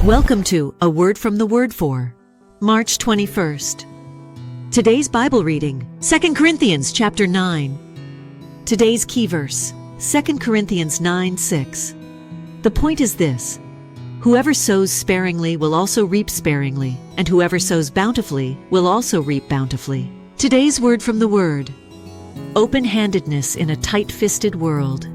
Welcome to A Word from the Word for March 21st. Today's Bible reading, 2 Corinthians chapter 9. Today's key verse, 2 Corinthians 9:6. The point is this: whoever sows sparingly will also reap sparingly, and whoever sows bountifully will also reap bountifully. Today's word from the Word: open-handedness in a tight-fisted world.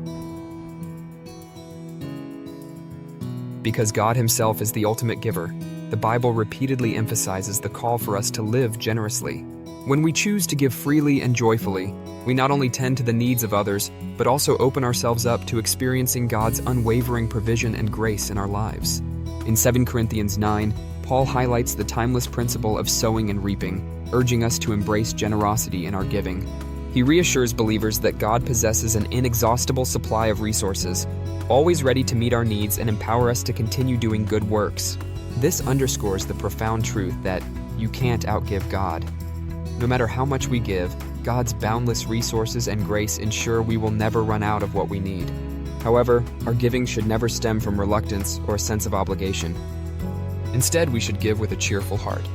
Because God Himself is the ultimate giver, the Bible repeatedly emphasizes the call for us to live generously. When we choose to give freely and joyfully, we not only tend to the needs of others, but also open ourselves up to experiencing God's unwavering provision and grace in our lives. In 2 Corinthians 9, Paul highlights the timeless principle of sowing and reaping, urging us to embrace generosity in our giving. He reassures believers that God possesses an inexhaustible supply of resources, always ready to meet our needs and empower us to continue doing good works. This underscores the profound truth that you can't outgive God. No matter how much we give, God's boundless resources and grace ensure we will never run out of what we need. However, our giving should never stem from reluctance or a sense of obligation. Instead, we should give with a cheerful heart.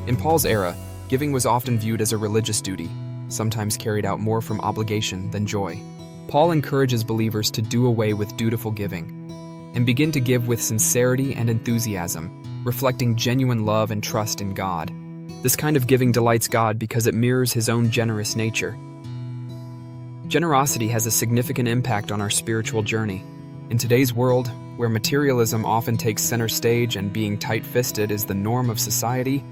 In Paul's era, giving was often viewed as a religious duty, sometimes carried out more from obligation than joy. Paul encourages believers to do away with dutiful giving and begin to give with sincerity and enthusiasm, reflecting genuine love and trust in God. This kind of giving delights God because it mirrors His own generous nature. Generosity has a significant impact on our spiritual journey. In today's world, where materialism often takes center stage and being tight-fisted is the norm of society,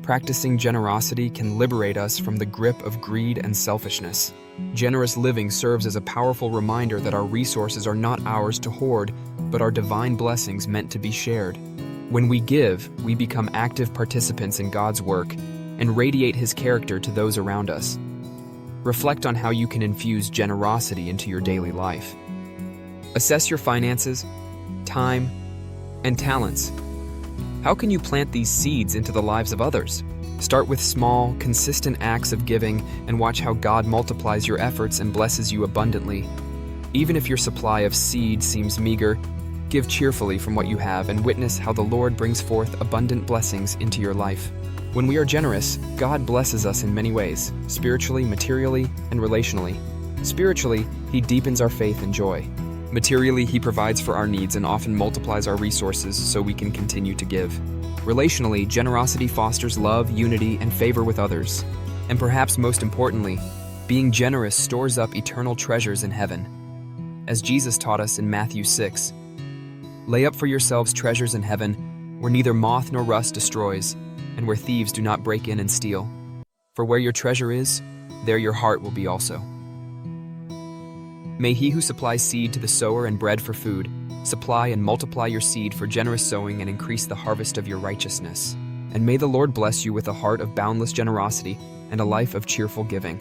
practicing generosity can liberate us from the grip of greed and selfishness. Generous living serves as a powerful reminder that our resources are not ours to hoard, but are divine blessings meant to be shared. When we give, we become active participants in God's work and radiate His character to those around us. Reflect on how you can infuse generosity into your daily life. Assess your finances, time, and talents. How can you plant these seeds into the lives of others? Start with small, consistent acts of giving and watch how God multiplies your efforts and blesses you abundantly. Even if your supply of seed seems meager, give cheerfully from what you have and witness how the Lord brings forth abundant blessings into your life. When we are generous, God blesses us in many ways, spiritually, materially, and relationally. Spiritually, He deepens our faith and joy. Materially, He provides for our needs and often multiplies our resources so we can continue to give. Relationally, generosity fosters love, unity, and favor with others. And perhaps most importantly, being generous stores up eternal treasures in heaven. As Jesus taught us in Matthew 6, "Lay up for yourselves treasures in heaven, where neither moth nor rust destroys, and where thieves do not break in and steal. For where your treasure is, there your heart will be also." May He who supplies seed to the sower and bread for food supply and multiply your seed for generous sowing and increase the harvest of your righteousness. And may the Lord bless you with a heart of boundless generosity and a life of cheerful giving.